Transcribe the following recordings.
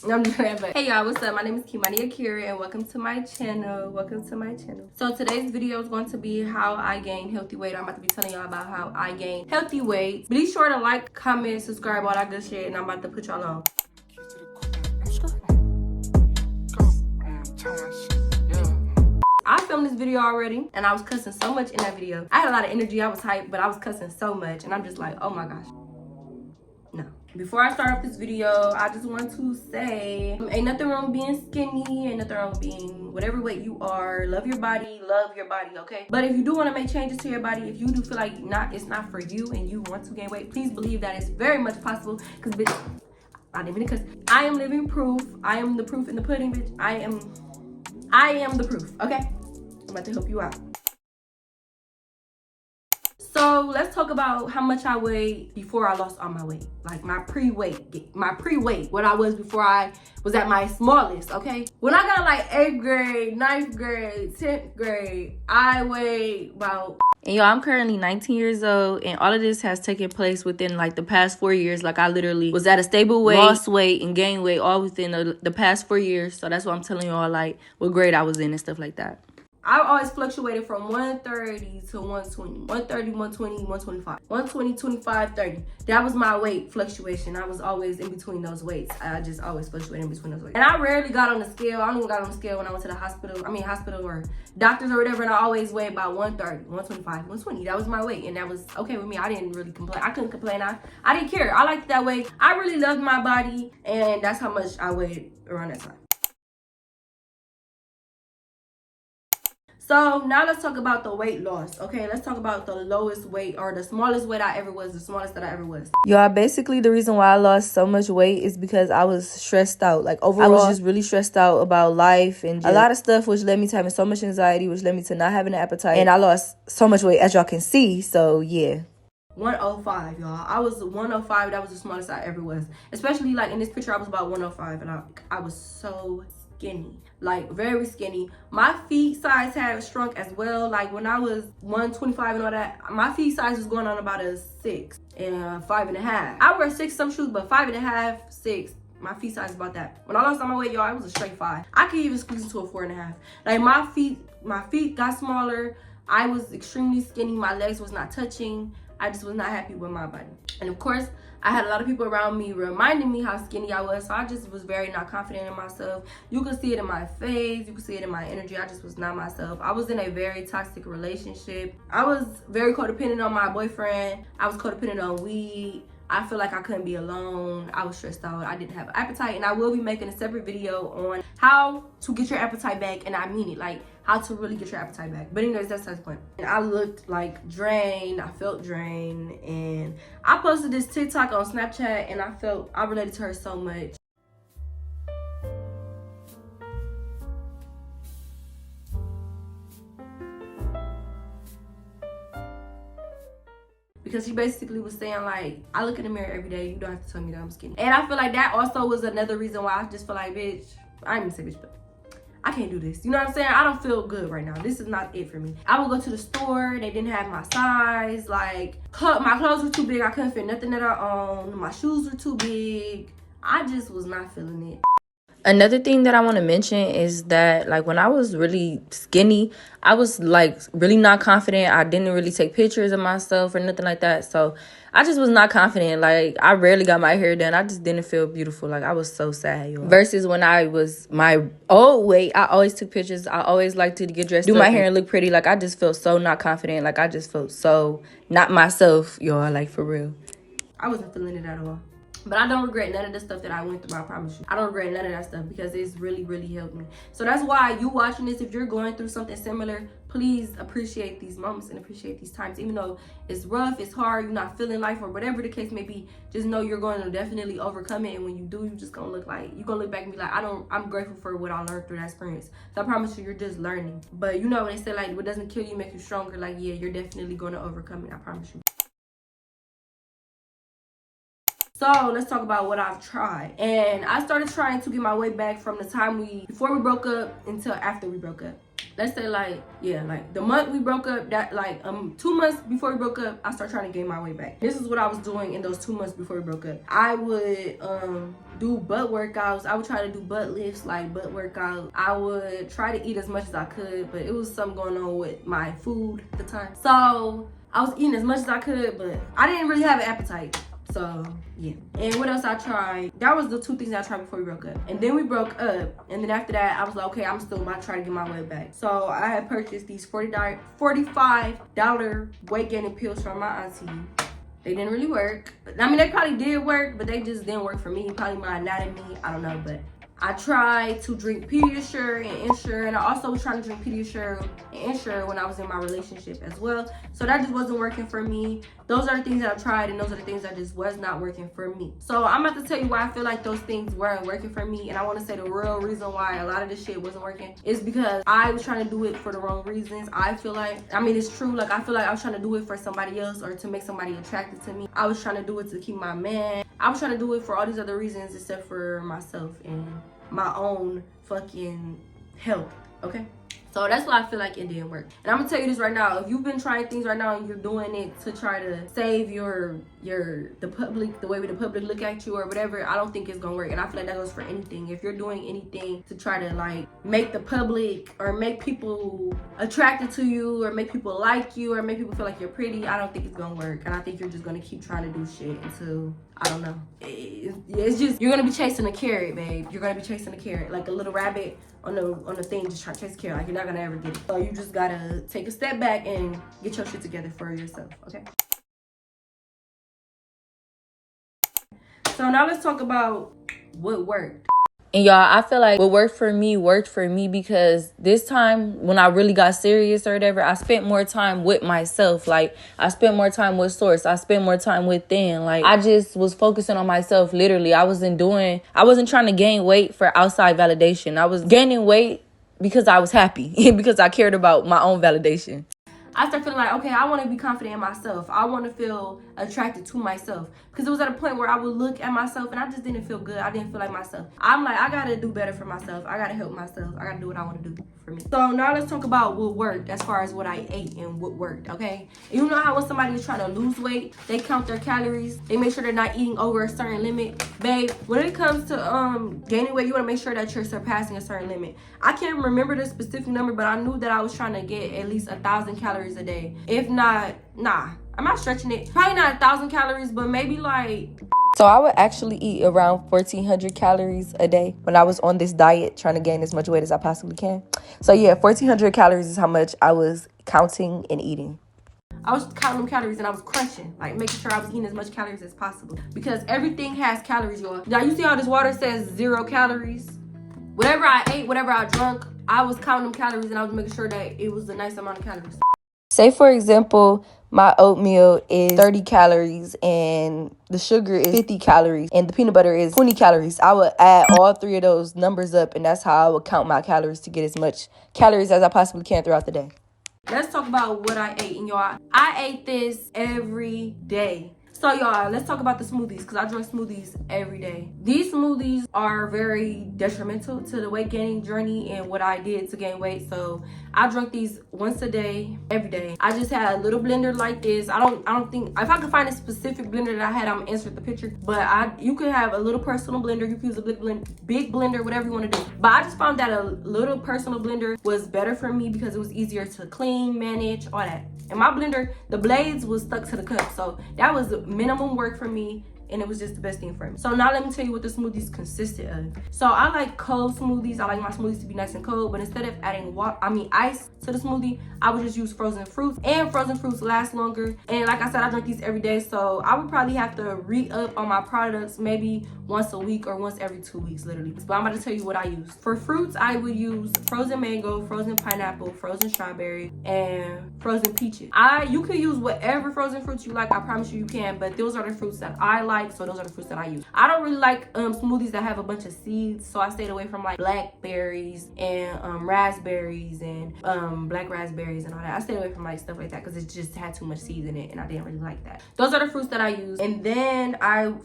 I'm just playing, but hey y'all, what's up? My name is 𝐲𝐚𝐭'𝐬 and welcome to my channel. So today's video is going to be how I gain healthy weight. I'm about to be telling y'all about how I gain healthy weight. Be sure to like, comment, subscribe, all that good shit, and I'm about to put y'all on. I filmed this video already and I was cussing so much in that video. I had a lot of energy, I was hyped, but I was cussing so much and I'm just like, oh my gosh. No. Before I start off this video, I just want to say, ain't nothing wrong with being skinny, ain't nothing wrong with being whatever weight you are. Love your body, okay? But if you do want to make changes to your body, if you do feel like it's not for you and you want to gain weight, please believe that it's very much possible. Because bitch, I didn't mean to cuss. I am living proof. I am the proof in the pudding, bitch. I am the proof, okay? I'm about to help you out. So let's talk about how much I weighed before I lost all my weight. Like my pre-weight, what I was before I was at my smallest, okay? When I got like 8th grade, 9th grade, 10th grade, I weighed about... And y'all, I'm currently 19 years old and all of this has taken place within like the past 4 years. Like I literally was at a stable weight, lost weight and gained weight all within the past 4 years. So that's why I'm telling y'all like what grade I was in and stuff like that. I've always fluctuated from 130 to 120. 130, 120, 125. 120, 25, 30. That was my weight fluctuation. I was always in between those weights. I just always fluctuated in between those weights. And I rarely got on the scale. I don't even got on the scale when I went to the hospital. I mean, hospital or doctors or whatever. And I always weighed about 130, 125, 120. That was my weight. And that was okay with me. I didn't really complain. I couldn't complain. I didn't care. I liked that weight. I really loved my body. And that's how much I weighed around that time. So now let's talk about the weight loss, okay? Let's talk about the lowest weight or the smallest weight I ever was, the smallest that I ever was. Y'all, basically the reason why I lost so much weight is because I was stressed out. Like overall, I was just really stressed out about life and a lot of stuff, which led me to having so much anxiety, which led me to not having an appetite. And I lost so much weight, as y'all can see, so yeah. 105, y'all. I was 105. That was the smallest I ever was. Especially like in this picture, I was about 105 and I was so skinny, like very skinny. My feet size had shrunk as well. Like when I was 125 and all that, my feet size was going on about a 6 and 5.5. I wear 6 some shoes, but 5.5, 6. My feet size is about that. When I lost all my weight, y'all, I was a straight 5. I could even squeeze into a 4.5. Like my feet got smaller. I was extremely skinny. My legs was not touching. I just was not happy with my body. And of course, I had a lot of people around me reminding me how skinny I was. So I just was very not confident in myself. You could see it in my face. You could see it in my energy. I just was not myself. I was in a very toxic relationship. I was very codependent on my boyfriend. I was codependent on weed. I feel like I couldn't be alone. I was stressed out. I didn't have an appetite. And I will be making a separate video on how to get your appetite back. And I mean it, like how to really get your appetite back. But anyways, that's the point. And I looked like drained. I felt drained. And I posted this TikTok on Snapchat and I related to her so much. Because she basically was saying like, I look in the mirror every day, you don't have to tell me that I'm skinny. And I feel like that also was another reason why I just feel like, bitch, I ain't even say bitch, but I can't do this. You know what I'm saying? I don't feel good right now. This is not it for me. I would go to the store, they didn't have my size. Like, my clothes were too big, I couldn't fit nothing that I own. My shoes were too big. I just was not feeling it. Another thing that I want to mention is that like when I was really skinny, I was like really not confident. I didn't really take pictures of myself or nothing like that. So I just was not confident. Like I rarely got my hair done. I just didn't feel beautiful. Like I was so sad, y'all. Versus when I was my old weight, I always took pictures. I always liked to get dressed, do my hair and look pretty. Like I just felt so not confident. Like I just felt so not myself, y'all, like for real. I wasn't feeling it at all. But I don't regret none of the stuff that I went through, I promise you. I don't regret none of that stuff because it's really, really helped me. So that's why you watching this, if you're going through something similar, please appreciate these moments and appreciate these times. Even though it's rough, it's hard, you're not feeling life or whatever the case may be, just know you're going to definitely overcome it. And when you do, you're just going to look back and be like, I'm grateful for what I learned through that experience. So I promise you, you're just learning. But you know, when they say like, what doesn't kill you makes you stronger, like, yeah, you're definitely going to overcome it. I promise you. So let's talk about what I've tried. And I started trying to get my weight back from the time before we broke up until after we broke up. let's say like, yeah, like the month we broke up, that like 2 months before we broke up, I started trying to gain my weight back. This is what I was doing in those 2 months before we broke up. I would do butt workouts. I would try to do butt lifts, like butt workouts. I would try to eat as much as I could, but it was something going on with my food at the time. So I was eating as much as I could, but I didn't really have an appetite. So yeah. And what else I tried? That was the 2 things I tried before we broke up. And then we broke up, and then after that I was like, okay, I'm still trying to get my weight back. So I had purchased these $45 weight gaining pills from my auntie. They didn't really work. I mean, they probably did work, but they just didn't work for me. Probably my anatomy, I don't know. But I tried to drink Pediasure and Ensure, and I also was trying to drink Pediasure and Ensure when I was in my relationship as well. So that just wasn't working for me. Those are the things that I tried, and those are the things that just was not working for me. So I'm about to tell you why I feel like those things weren't working for me, and I want to say the real reason why a lot of this shit wasn't working is because I was trying to do it for the wrong reasons. I feel like, I mean, it's true. Like, I feel like I was trying to do it for somebody else or to make somebody attracted to me. I was trying to do it to keep my man. I was trying to do it for all these other reasons except for myself and my own fucking health, okay? So that's why I feel like it didn't work. And I'm gonna tell you this right now. If you've been trying things right now and you're doing it to try to save the public, the way the public look at you or whatever, I don't think it's gonna work. And I feel like that goes for anything. If you're doing anything to try to like make the public or make people attracted to you or make people like you or make people feel like you're pretty, I don't think it's gonna work. And I think you're just gonna keep trying to do shit until, I don't know. It's just, you're gonna be chasing a carrot, babe. You're gonna be chasing a carrot, like a little rabbit on the thing, just trying to chase a carrot. Like, you're not gonna ever get it. So you just gotta take a step back and get your shit together for yourself, okay? So now let's talk about what worked. And y'all, I feel like what worked for me because this time when I really got serious or whatever, I spent more time with myself. Like, I spent more time with Source. I spent more time within. Like, I just was focusing on myself, literally. I wasn't trying to gain weight for outside validation. I was gaining weight because I was happy because I cared about my own validation. I started feeling like, okay, I want to be confident in myself. I want to feel attracted to myself. Because it was at a point where I would look at myself and I just didn't feel good. I didn't feel like myself. I'm like, I got to do better for myself. I got to help myself. I got to do what I want to do for me. So now let's talk about what worked as far as what I ate and what worked, okay? You know how when somebody is trying to lose weight, they count their calories. They make sure they're not eating over a certain limit. Babe, when it comes to gaining weight, you want to make sure that you're surpassing a certain limit. I can't remember the specific number, but I knew that I was trying to get at least 1,000 calories a day. If not, nah, I'm not stretching it. Probably not 1,000 calories, but maybe like... So I would actually eat around 1,400 calories a day when I was on this diet trying to gain as much weight as I possibly can. So yeah, 1,400 calories is how much I was counting and eating. I was counting them calories and I was crunching, like making sure I was eating as much calories as possible. Because everything has calories, y'all. Now you see how this water says 0 calories? Whatever I ate, whatever I drank, I was counting them calories and I was making sure that it was a nice amount of calories. Say, for example, my oatmeal is 30 calories and the sugar is 50 calories and the peanut butter is 20 calories. I would add all 3 of those numbers up, and that's how I would count my calories to get as much calories as I possibly can throughout the day. Let's talk about what I ate. And y'all, I ate this every day. So y'all, let's talk about the smoothies, because I drink smoothies every day. These smoothies are very detrimental to the weight gaining journey and what I did to gain weight. So I drink these once a day, every day. I just had a little blender like this. I don't think, if I could find a specific blender that I had, I'm gonna insert the picture. But you could have a little personal blender. You can use a big blender, whatever you want to do. But I just found that a little personal blender was better for me because it was easier to clean, manage, all that. And my blender, the blades was stuck to the cup. So that was minimum work for me, and it was just the best thing for me. So now let me tell you what the smoothies consisted of. So I like cold smoothies. I like my smoothies to be nice and cold, but instead of adding ice to the smoothie, I would just use frozen fruits, and frozen fruits last longer. And like I said, I drink these every day, so I would probably have to re-up on my products maybe once a week or once every 2 weeks, literally. But I'm about to tell you what I use. For fruits, I would use frozen mango, frozen pineapple, frozen strawberry, and frozen peaches. You can use whatever frozen fruits you like. I promise you can, but those are the fruits that I like. like, so those are the fruits that I use. I don't really like smoothies that have a bunch of seeds, so I stayed away from like blackberries and raspberries and black raspberries and all that. I stayed away from like stuff like that because it just had too much seeds in it and I didn't really like that. Those are the fruits that I use. And then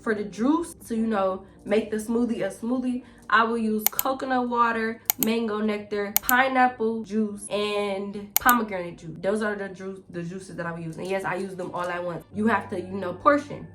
for the juice to, you know, make the smoothie a smoothie, I will use coconut water, mango nectar, pineapple juice, and pomegranate juice. Those are the juices that I will use. And yes, I use them all at once. You have to, you know, portion.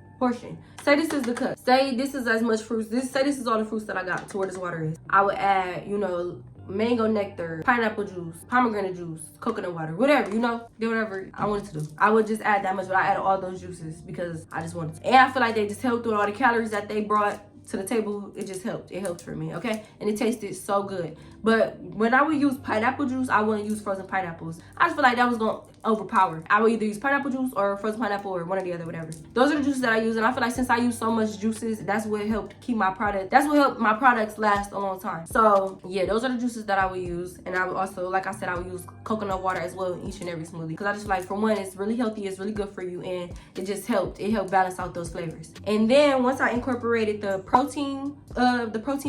Say this is the cup. Say this is as much fruits. Say this is all the fruits that I got to where this water is. I would add, you know, mango nectar, pineapple juice, pomegranate juice, coconut water, whatever, you know, do whatever I wanted to do. I would just add that much, but I added all those juices because I just wanted to. And I feel like they just helped with all the calories that they brought to the table. It just helped. It helped for me, okay? And it tasted so good. But when I would use pineapple juice, I wouldn't use frozen pineapples. I just feel like that was gonna overpower. I would either use pineapple juice or frozen pineapple or one or the other, whatever. Those are the juices that I use, and I feel like since I use so much juices, that's what helped keep my product. That's what helped my products last a long time. So yeah, those are the juices that I would use, and I would also, like I said, I would use coconut water as well in each and every smoothie because I just feel like, for one, it's really healthy, it's really good for you, and it just helped. It helped balance out those flavors. And then once I incorporated the protein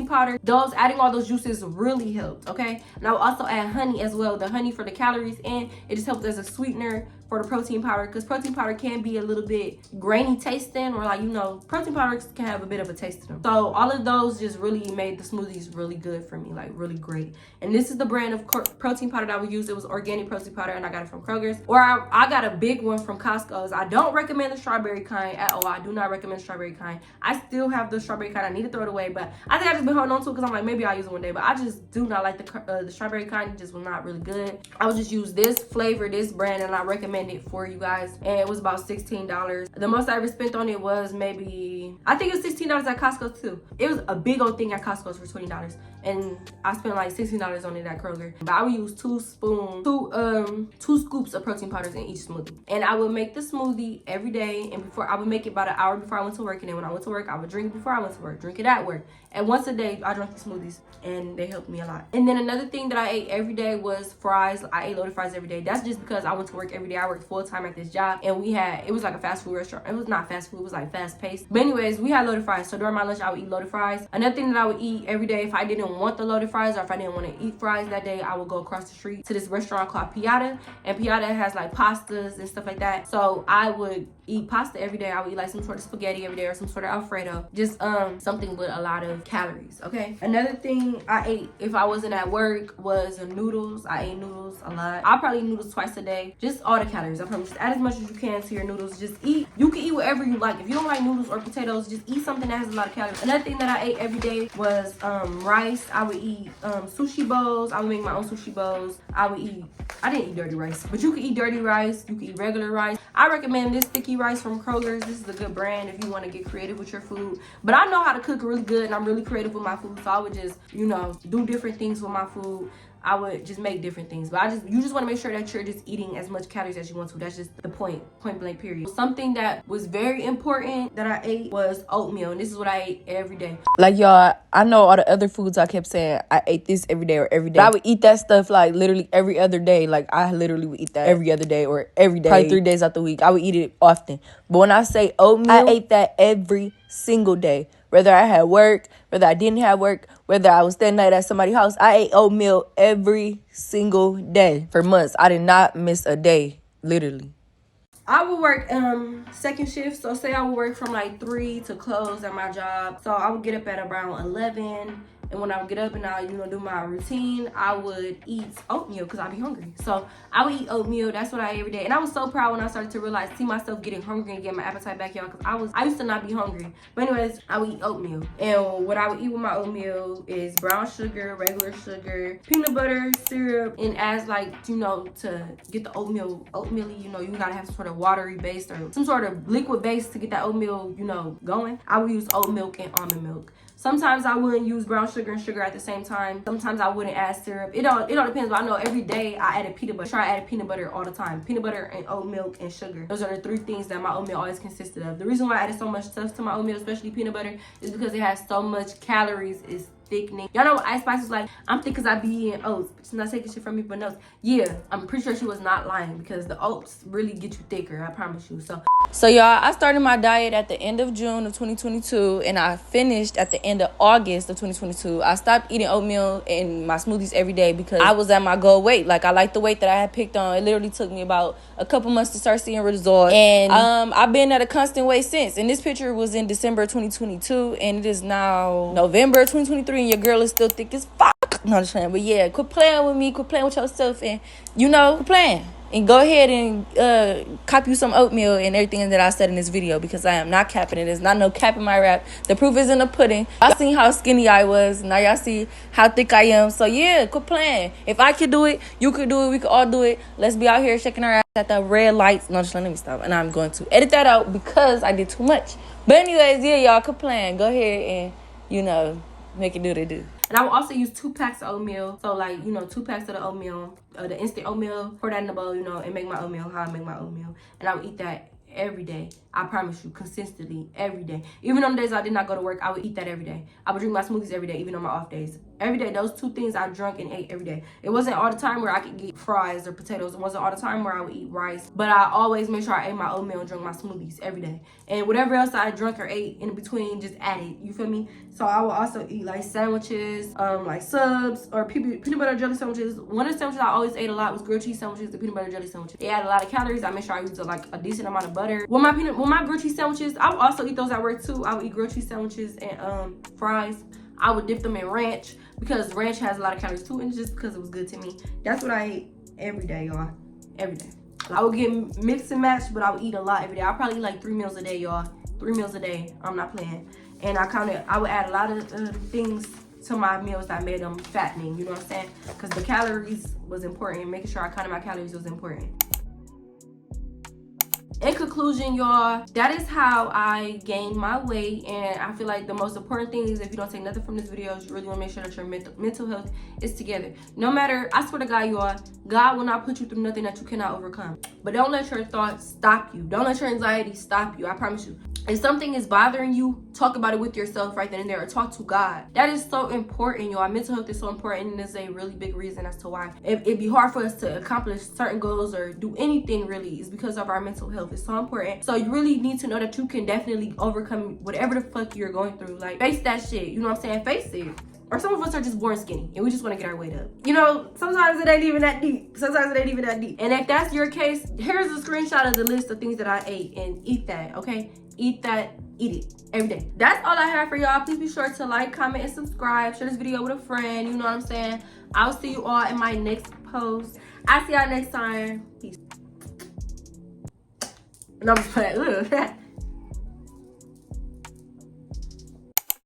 powder, adding all those juices really helped, okay? And I will also add honey as well, the honey for the calories, and it just helped as a sweetener for the protein powder, because protein powder can be a little bit grainy tasting, or like, you know, protein powders can have a bit of a taste to them. So all of those just really made the smoothies really good for me, like really great. And this is the brand of protein powder that I would use. It was organic protein powder, and I got it from Kroger's, or I got a big one from Costco's. I don't recommend the strawberry kind at all. I do not recommend the strawberry kind. I still have the strawberry kind. I need to throw it away, but I think I just been holding on to it because I'm like, maybe I'll use it one day. But I just do not like the strawberry kind. It just was not really good. I would just use this flavor, this brand, and I recommend it for you guys. And it was about $16. The most I ever spent on it was maybe, I think it was $16 at Costco too. It was a big old thing at Costco's for $20, and I spent like $16 on it at Kroger. But I would use two scoops of protein powders in each smoothie, and I would make the smoothie every day. And I would make it about an hour before I went to work, and then when I went to work, I would drink it before I went to work, drink it at work. And once a day, I drank the smoothies, and they helped me a lot. And then another thing that I ate every day was fries. I ate loaded fries every day. That's just because I went to work every day. I worked full time at this job, and it was like a fast food restaurant. It was not fast food, it was like fast paced. But anyways, we had loaded fries. So during my lunch, I would eat loaded fries. Another thing that I would eat every day, if I didn't want the loaded fries, or if I didn't want to eat fries that day, I would go across the street to this restaurant called 𝐲𝐵𝐷. And 𝐲𝐵𝐷 has like pastas and stuff like that. So I would eat pasta every day. I would eat like some sort of spaghetti every day, or some sort of Alfredo. Just something with a lot of calories, okay? Another thing I ate if I wasn't at work was noodles. I ate noodles a lot. I probably eat noodles twice a day. Just all the calories. I promise. Just add as much as you can to your noodles. Just eat. You can eat whatever you like. If you don't like noodles or potatoes, just eat something that has a lot of calories. Another thing that I ate every day was rice. I would eat sushi bowls. I would make my own sushi bowls. I didn't eat dirty rice, but you can eat dirty rice. You can eat regular rice. I recommend this sticky rice from Kroger's. This is a good brand if you want to get creative with your food. But I know how to cook really good, and I'm really creative with my food, so I would just, you know, do different things with my food. I would just make different things, but you just want to make sure that you're just eating as much calories as you want to. That's just the point blank period. Something that was very important that I ate was oatmeal, and this is what I ate every day. Like, y'all, I know all the other foods I kept saying I ate this every day or every day. But I would eat that stuff like literally every other day. Like, I literally would eat that every other day or every day, probably 3 days out the week. I would eat it often. But when I say oatmeal, I ate that every single day. Whether I had work, whether I didn't have work, whether I was staying night at somebody's house, I ate oatmeal every single day for months. I did not miss a day, literally. I would work second shift. So say I would work from like 3 to close at my job. So I would get up at around 11. And when I would get up and I, you know, do my routine, I would eat oatmeal because I'd be hungry. So I would eat oatmeal. That's what I ate every day. And I was so proud when I started to see myself getting hungry and get my appetite back, y'all, because I used to not be hungry. But anyways, I would eat oatmeal. And what I would eat with my oatmeal is brown sugar, regular sugar, peanut butter, syrup, and as like, you know, to get the oatmeal-y, you know, you gotta have some sort of watery base or some sort of liquid base to get that oatmeal, you know, going. I would use oat milk and almond milk. Sometimes I wouldn't use brown sugar and sugar at the same time. Sometimes I wouldn't add syrup. It all depends, but I know every day I added peanut butter. I try to add peanut butter all the time. Peanut butter and oat milk and sugar. Those are the 3 things that my oatmeal always consisted of. The reason why I added so much stuff to my oatmeal, especially peanut butter, is because it has so much calories. It's thickening. Y'all know what Ice Spice was like? I'm thick because I be eating oats. She's not taking shit from me, but no. Yeah, I'm pretty sure she was not lying because the oats really get you thicker. I promise you. So So y'all, I started my diet at the end of June of 2022 and I finished at the end of August of 2022. I stopped eating oatmeal and my smoothies every day because I was at my goal weight. Like, I like the weight that I had picked on. It literally took me about a couple months to start seeing results. And I've been at a constant weight since. And this picture was in December 2022 and it is now November 2023 and your girl is still thick as fuck. No, I'm just playing. But yeah, quit playing with me, quit playing with yourself, and quit playing. And go ahead and cop you some oatmeal and everything that I said in this video, because I am not capping it. There's not no cap in my rap. The proof is in the pudding. Y'all seen how skinny I was. Now y'all see how thick I am. So yeah, quit playing. If I could do it, you could do it. We could all do it. Let's be out here shaking our ass at the red lights. No, just let me stop. And I'm going to edit that out because I did too much. But anyways, yeah, y'all, quit playing. Go ahead and, make it do what it do. And I will also use 2 packs of oatmeal. So, like, 2 packs of the oatmeal, the instant oatmeal, pour that in the bowl, and make my oatmeal how I make my oatmeal. And I would eat that every day. I promise you, consistently, every day. Even on the days I did not go to work, I would eat that every day. I would drink my smoothies every day, even on my off days. Every day, those 2 things I drank and ate every day. It wasn't all the time where I could get fries or potatoes. It wasn't all the time where I would eat rice. But I always made sure I ate my oatmeal and drank my smoothies every day. And whatever else I drank or ate in between, just added. You feel me? So I would also eat like sandwiches, like subs, or peanut butter jelly sandwiches. One of the sandwiches I always ate a lot was grilled cheese sandwiches, the peanut butter jelly sandwiches. They had a lot of calories. I made sure I used like a decent amount of butter. With my grilled cheese sandwiches, I would also eat those at work too. I would eat grilled cheese sandwiches and fries. I would dip them in ranch because ranch has a lot of calories too, and just because it was good to me. That's what I ate every day, y'all. Every day. I would get mix and match, but I would eat a lot every day. I probably eat like 3 meals a day, y'all. 3 meals a day. I'm not playing. And I would add a lot of things to my meals that made them fattening. You know what I'm saying? Because the calories was important. Making sure I counted my calories was important. In conclusion, y'all, that is how I gained my weight. And I feel like the most important thing is, if you don't take nothing from this video, is you really want to make sure that your mental health is together. No matter, I swear to God, y'all, God will not put you through nothing that you cannot overcome. But don't let your thoughts stop you. Don't let your anxiety stop you. I promise you. If something is bothering you, talk about it with yourself right then and there, or talk to God. That is so important, y'all. Mental health is so important, and it's a really big reason as to why it'd be hard for us to accomplish certain goals or do anything really. Is because of our mental health. It's so important. So you really need to know that you can definitely overcome whatever the fuck you're going through. Like, face that shit. You know what I'm saying? Face it. Or some of us are just born skinny and we just want to get our weight up. Sometimes it ain't even that deep. And if that's your case, here's a screenshot of the list of things that I ate, and eat that, okay? Eat that, eat it every day. That's all I have for y'all. Please be sure to like, comment, and subscribe. Share this video with a friend. You know what I'm saying? I'll see you all in my next post. I'll see y'all next time. Peace. No, I'm just playing.